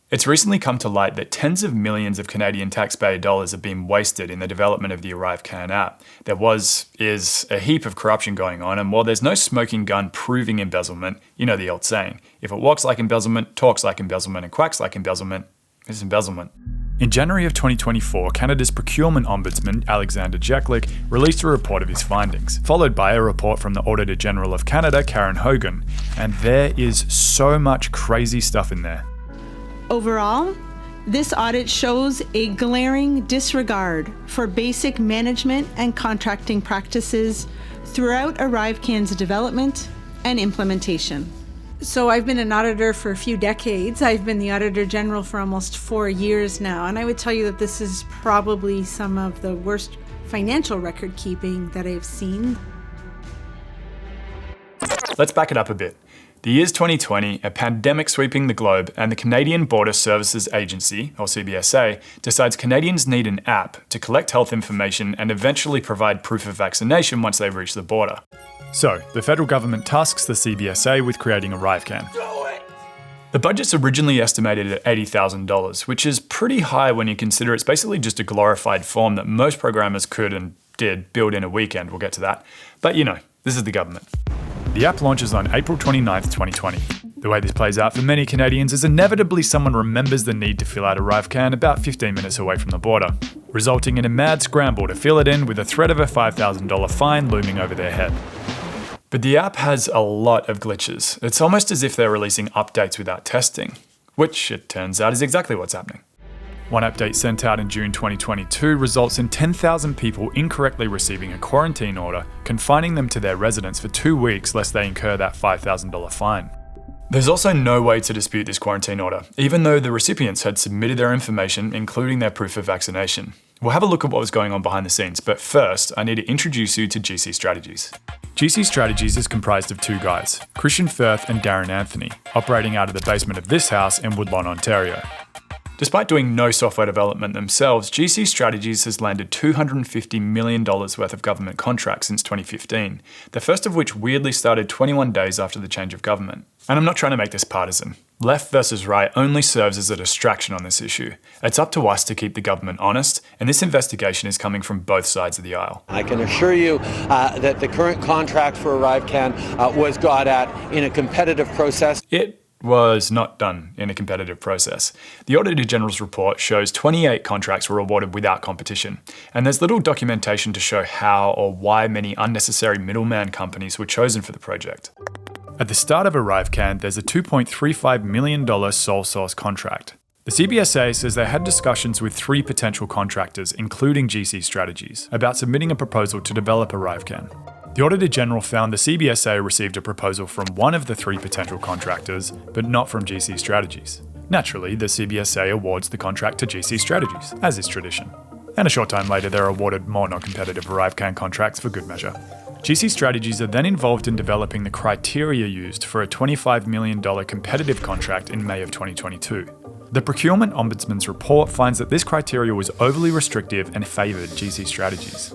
It's recently come to light that tens of millions of Canadian taxpayer dollars have been wasted in the development of the ArriveCAN app. There is a heap of corruption going on, and while there's no smoking gun proving embezzlement, you know the old saying, if it walks like embezzlement, talks like embezzlement, and quacks like embezzlement, it's embezzlement. In January of 2024, Canada's Procurement Ombudsman, Alexander Jeglic, released a report of his findings, followed by a report from the Auditor General of Canada, Karen Hogan. And there is so much crazy stuff in there. Overall, this audit shows a glaring disregard for basic management and contracting practices throughout ArriveCAN's development and implementation. So I've been an auditor for a few decades. I've been the Auditor General for almost 4 years now, and I would tell you that this is probably some of the worst financial record keeping that I've seen. Let's back it up a bit. The year's 2020, a pandemic sweeping the globe, and the Canadian Border Services Agency, or CBSA, decides Canadians need an app to collect health information and eventually provide proof of vaccination once they reach the border. So, the federal government tasks the CBSA with creating ArriveCAN. The budget's originally estimated at $80,000, which is pretty high when you consider it's basically just a glorified form that most programmers could and did build in a weekend. We'll get to that. But you know, this is the government. The app launches on April 29th, 2020. The way this plays out for many Canadians is inevitably someone remembers the need to fill out ArriveCAN about 15 minutes away from the border, resulting in a mad scramble to fill it in with the threat of a $5,000 fine looming over their head. But the app has a lot of glitches. It's almost as if they're releasing updates without testing, which it turns out is exactly what's happening. One update sent out in June 2022 results in 10,000 people incorrectly receiving a quarantine order, confining them to their residence for 2 weeks lest they incur that $5,000 fine. There's also no way to dispute this quarantine order, even though the recipients had submitted their information, including their proof of vaccination. We'll have a look at what was going on behind the scenes, but first, I need to introduce you to GC Strategies. GC Strategies is comprised of two guys, Christian Firth and Darren Anthony, operating out of the basement of this house in Woodlawn, Ontario. Despite doing no software development themselves, GC Strategies has landed $250 million worth of government contracts since 2015, the first of which weirdly started 21 days after the change of government. And I'm not trying to make this partisan. Left versus right only serves as a distraction on this issue. It's up to us to keep the government honest, and this investigation is coming from both sides of the aisle. I can assure you that the current contract for ArriveCAN was got at in a competitive process. It was not done in a competitive process. The Auditor General's report shows 28 contracts were awarded without competition, and there's little documentation to show how or why many unnecessary middleman companies were chosen for the project. At the start of ArriveCAN, there's a $2.35 million sole source contract. The CBSA says they had discussions with 3 potential contractors, including GC Strategies, about submitting a proposal to develop ArriveCAN. The Auditor General found the CBSA received a proposal from one of the 3 potential contractors, but not from GC Strategies. Naturally, the CBSA awards the contract to GC Strategies, as is tradition. And a short time later, they're awarded more non-competitive ArriveCAN contracts for good measure. GC Strategies are then involved in developing the criteria used for a $25 million competitive contract in May of 2022. The Procurement Ombudsman's report finds that this criteria was overly restrictive and favoured GC Strategies.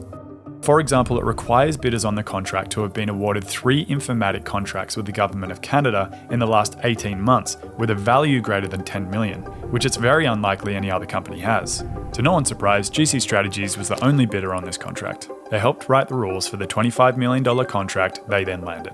For example, it requires bidders on the contract to have been awarded 3 informatic contracts with the Government of Canada in the last 18 months with a value greater than $10 million, which it's very unlikely any other company has. To no one's surprise, GC Strategies was the only bidder on this contract. They helped write the rules for the $25 million contract they then landed.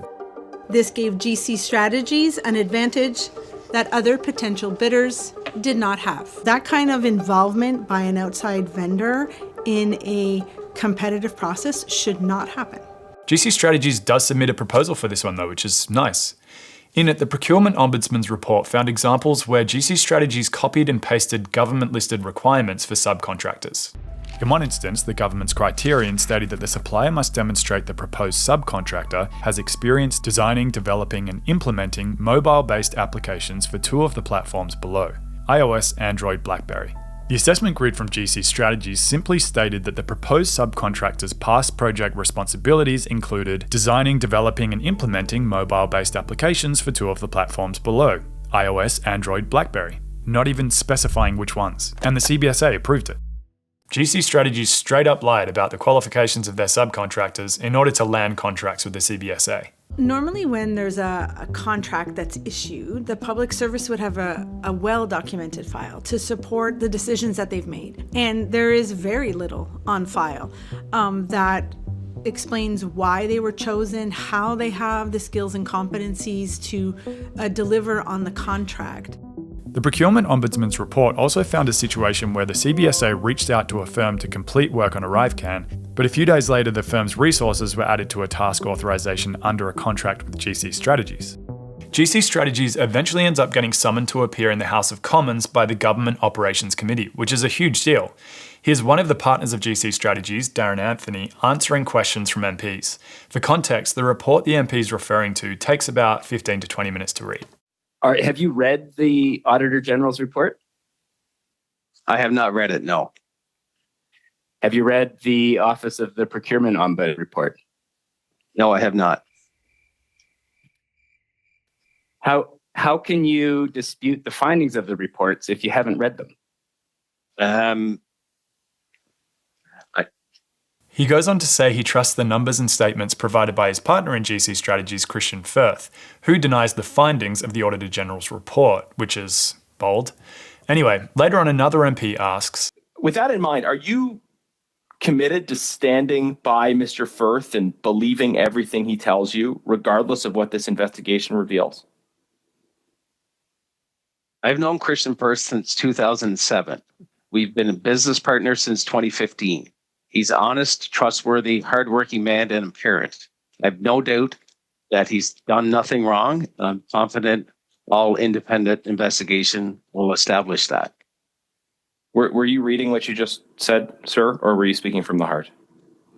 This gave GC Strategies an advantage that other potential bidders did not have. That kind of involvement by an outside vendor in a competitive process should not happen. GC Strategies does submit a proposal for this one though, which is nice. In it, the Procurement Ombudsman's report found examples where GC Strategies copied and pasted government-listed requirements for subcontractors. In one instance, the government's criterion stated that the supplier must demonstrate the proposed subcontractor has experience designing, developing, and implementing mobile-based applications for 2 of the platforms below, iOS, Android, BlackBerry. The assessment grid from GC Strategies simply stated that the proposed subcontractor's past project responsibilities included designing, developing, and implementing mobile-based applications for 2 of the platforms below, iOS, Android, BlackBerry, not even specifying which ones, and the CBSA approved it. GC Strategies straight up lied about the qualifications of their subcontractors in order to land contracts with the CBSA. Normally when there's a contract that's issued, the public service would have a well-documented file to support the decisions that they've made. And there is very little on file that explains why they were chosen, how they have the skills and competencies to deliver on the contract. The Procurement Ombudsman's report also found a situation where the CBSA reached out to a firm to complete work on ArriveCAN, but a few days later the firm's resources were added to a task authorization under a contract with GC Strategies. GC Strategies eventually ends up getting summoned to appear in the House of Commons by the Government Operations Committee, which is a huge deal. Here's one of the partners of GC Strategies, Darren Anthony, answering questions from MPs. For context, the report the MP is referring to takes about 15 to 20 minutes to read. All right, have you read the Auditor General's report? I have not read it, no. Have you read the Office of the Procurement Ombudsman report? No, I have not. How can you dispute the findings of the reports if you haven't read them? He goes on to say he trusts the numbers and statements provided by his partner in GC Strategies, Christian Firth, who denies the findings of the Auditor General's report, which is bold. Anyway, later on another MP asks, with that in mind, are you committed to standing by Mr. Firth and believing everything he tells you, regardless of what this investigation reveals? I've known Christian Firth since 2007. We've been business partners since 2015. He's honest, trustworthy, hardworking man and a parent. I have no doubt that he's done nothing wrong. I'm confident all independent investigation will establish that. Were you reading what you just said, sir, or were you speaking from the heart?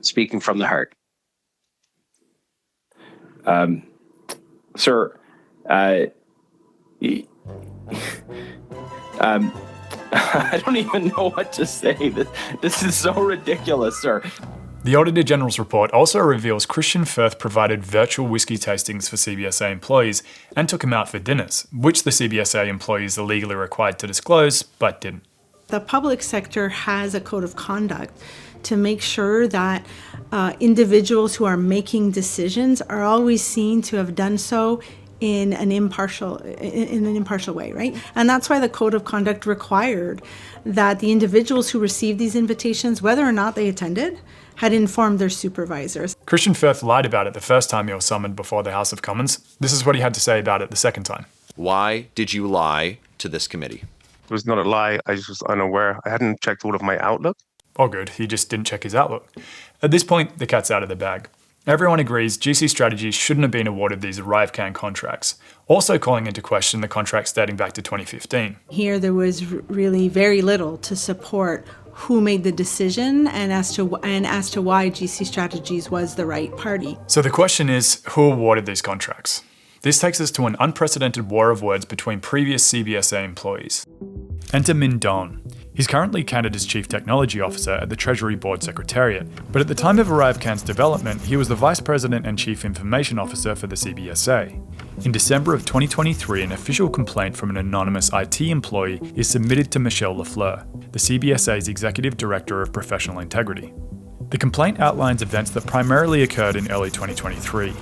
Speaking from the heart. Sir, I don't even know what to say. This is so ridiculous, sir. The Auditor General's report also reveals Christian Firth provided virtual whiskey tastings for CBSA employees and took them out for dinners, which the CBSA employees are legally required to disclose, but didn't. The public sector has a code of conduct to make sure that individuals who are making decisions are always seen to have done so in an impartial way, right? And that's why the code of conduct required that the individuals who received these invitations, whether or not they attended, had informed their supervisors. Christian Firth lied about it the first time he was summoned before the House of Commons. This is what he had to say about it the second time. Why did you lie to this committee? It was not a lie. I just was unaware. I hadn't checked all of my Outlook. Oh good, he just didn't check his Outlook. At this point, the cat's out of the bag. Everyone agrees GC Strategies shouldn't have been awarded these ArriveCAN contracts, also calling into question the contracts dating back to 2015. Here there was really very little to support who made the decision and as to why GC Strategies was the right party. So the question is, who awarded these contracts? This takes us to an unprecedented war of words between previous CBSA employees. Enter Minh Doan. He's currently Canada's Chief Technology Officer at the Treasury Board Secretariat, but at the time of ArriveCAN's development, he was the Vice President and Chief Information Officer for the CBSA. In December of 2023, an official complaint from an anonymous IT employee is submitted to Michelle Lafleur, the CBSA's Executive Director of Professional Integrity. The complaint outlines events that primarily occurred in early 2023.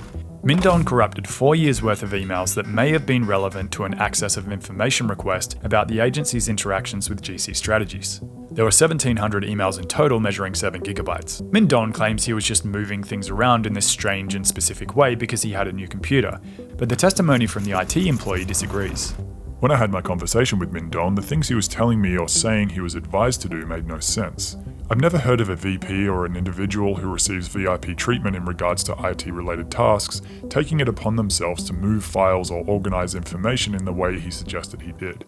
Minh Doan corrupted 4 years' worth of emails that may have been relevant to an access of information request about the agency's interactions with GC Strategies. There were 1,700 emails in total, measuring 7 gigabytes. Minh Doan claims he was just moving things around in this strange and specific way because he had a new computer, but the testimony from the IT employee disagrees. When I had my conversation with Minh Doan, the things he was telling me or saying he was advised to do made no sense. I've never heard of a VP or an individual who receives VIP treatment in regards to IT-related tasks, taking it upon themselves to move files or organize information in the way he suggested he did.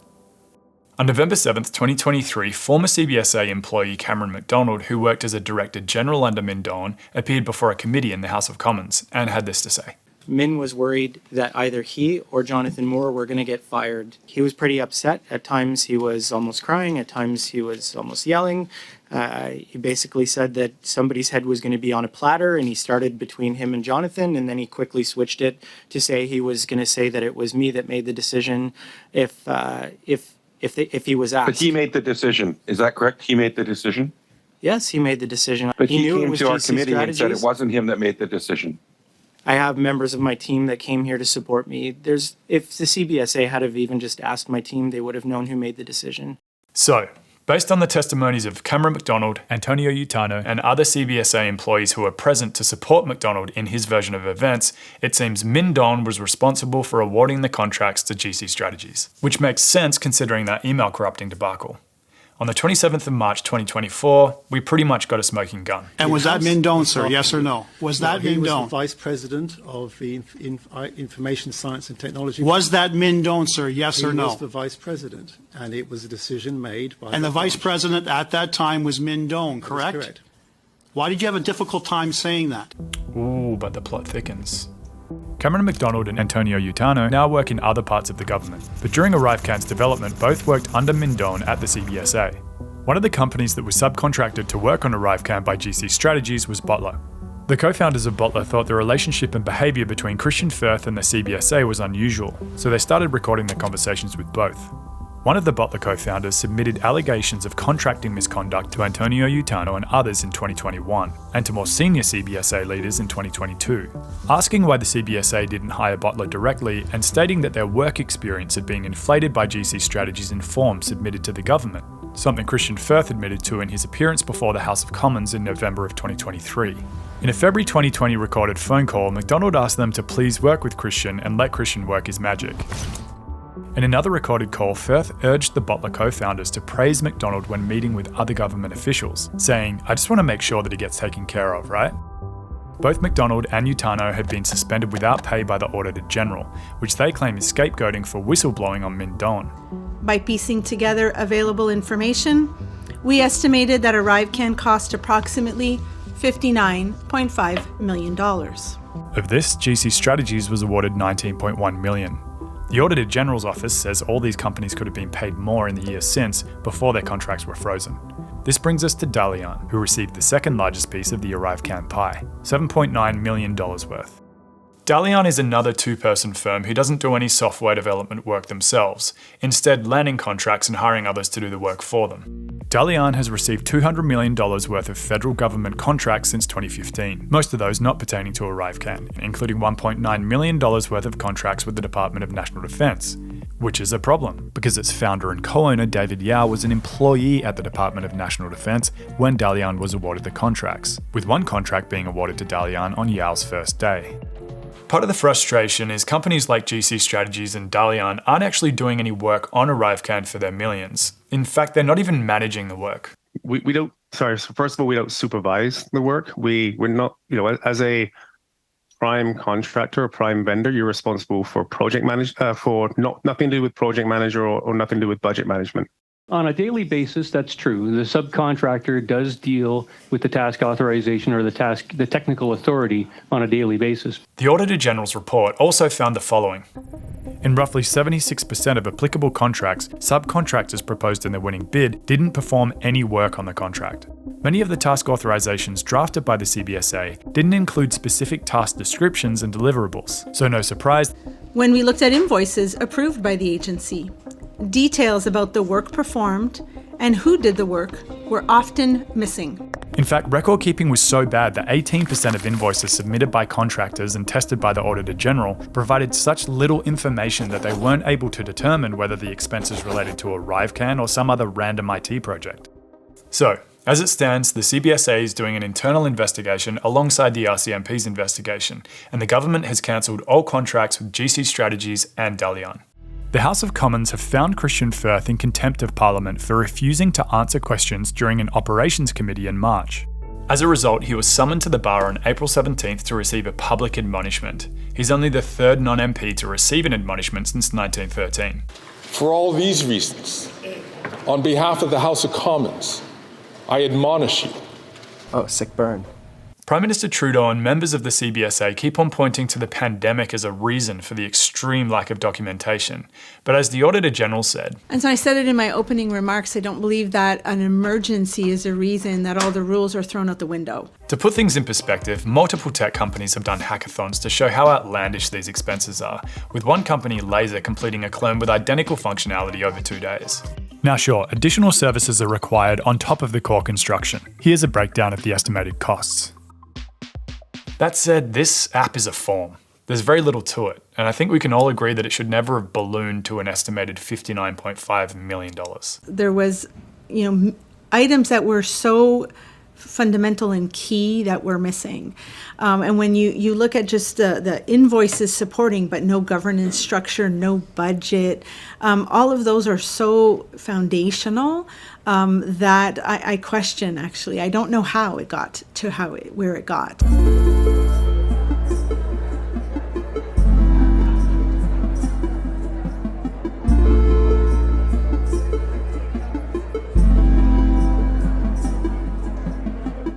On November 7th, 2023, former CBSA employee Cameron MacDonald, who worked as a Director General under Minh Doan, appeared before a committee in the House of Commons and had this to say. Minh was worried that either he or Jonathan Moore were going to get fired. He was pretty upset. At times he was almost crying. At times he was almost yelling. He basically said that somebody's head was going to be on a platter, and he started between him and Jonathan, and then he quickly switched it to say he was going to say that it was me that made the decision if he was asked. But he made the decision. Is that correct? He made the decision? Yes, he made the decision. But he knew came it was to our GC committee and said it Strategies. wasn't him that made the decision. I have members of my team that came here to support me. If the CBSA had have even just asked my team, they would have known who made the decision. So, based on the testimonies of Cameron MacDonald, Antonio Utano, and other CBSA employees who were present to support MacDonald in his version of events, it seems Minh Doan was responsible for awarding the contracts to GC Strategies, which makes sense considering that email corrupting debacle. On the 27th of March 2024, we pretty much got a smoking gun. And was that Minh Doan, sir? Yes or no? Was that Minh Doan? He was the Vice President of the Information Science and Technology. Was that Minh Doan, sir? Yes or no? He was the Vice President, and it was a decision made by... And the Vice President at that time was Minh Doan, correct? Correct. Why did you have a difficult time saying that? Ooh, but the plot thickens. Cameron MacDonald and Antonio Utano now work in other parts of the government, but during ArriveCAN's development both worked under Minh Doan at the CBSA. One of the companies that was subcontracted to work on ArriveCAN by GC Strategies was Botler. The co-founders of Botler thought the relationship and behaviour between Christian Firth and the CBSA was unusual, so they started recording their conversations with both. One of the Botler co-founders submitted allegations of contracting misconduct to Antonio Utano and others in 2021, and to more senior CBSA leaders in 2022, asking why the CBSA didn't hire Botler directly and stating that their work experience had been inflated by GC Strategies in forms submitted to the government, something Christian Firth admitted to in his appearance before the House of Commons in November of 2023. In a February 2020 recorded phone call, MacDonald asked them to please work with Christian and let Christian work his magic. In another recorded call, Firth urged the Botler co-founders to praise MacDonald when meeting with other government officials, saying, "I just want to make sure that he gets taken care of, right?" Both MacDonald and Utano had been suspended without pay by the Auditor General, which they claim is scapegoating for whistleblowing on Minh Doan. By piecing together available information, we estimated that ArriveCAN cost approximately $59.5 million. Of this, GC Strategies was awarded $19.1 million. The Auditor General's office says all these companies could have been paid more in the years since, before their contracts were frozen. This brings us to Dalian, who received the second largest piece of the ArriveCAN pie, $7.9 million worth. Dalian is another two-person firm who doesn't do any software development work themselves, instead landing contracts and hiring others to do the work for them. Dalian has received $200 million worth of federal government contracts since 2015, most of those not pertaining to ArriveCAN, including $1.9 million worth of contracts with the Department of National Defense, which is a problem, because its founder and co-owner David Yeo was an employee at the Department of National Defense when Dalian was awarded the contracts, with one contract being awarded to Dalian on Yeo's first day. Part of the frustration is companies like GC Strategies and Dalian aren't actually doing any work on ArriveCAN for their millions. In fact, they're not even managing the work. We don't, so first of all, we don't supervise the work. We're not, as a prime contractor or prime vendor, you're responsible for project nothing to do with project manager or nothing to do with budget management. On a daily basis, that's true. The subcontractor does deal with the task authorization or the technical authority on a daily basis. The Auditor General's report also found the following. In roughly 76% of applicable contracts, subcontractors proposed in their winning bid didn't perform any work on the contract. Many of the task authorizations drafted by the CBSA didn't include specific task descriptions and deliverables, so no surprise. When we looked at invoices approved by the agency, details about the work performed and who did the work were often missing. In fact, record keeping was so bad that 18% of invoices submitted by contractors and tested by the Auditor General provided such little information that they weren't able to determine whether the expenses related to ArriveCAN or some other random IT project. So, as it stands, the CBSA is doing an internal investigation alongside the RCMP's investigation, and the government has cancelled all contracts with GC Strategies and Dalian. The House of Commons have found Christian Firth in contempt of Parliament for refusing to answer questions during an operations committee in March. As a result, he was summoned to the bar on April 17th to receive a public admonishment. He's only the third non-MP to receive an admonishment since 1913. For all these reasons, on behalf of the House of Commons, I admonish you. Oh, sick burn. Prime Minister Trudeau and members of the CBSA keep on pointing to the pandemic as a reason for the extreme lack of documentation. But as the Auditor General said, and so I said it in my opening remarks, I don't believe that an emergency is a reason that all the rules are thrown out the window. To put things in perspective, multiple tech companies have done hackathons to show how outlandish these expenses are, with one company, Laser, completing a clone with identical functionality over 2 days. Now sure, additional services are required on top of the core construction. Here's a breakdown of the estimated costs. That said, this app is a form. There's very little to it, and I think we can all agree that it should never have ballooned to an estimated $59.5 million. There was, items that were so fundamental and key that we're missing. And when you look at just the invoices supporting, but no governance structure, no budget, all of those are so foundational that I question, actually. I don't know how it got to where it got.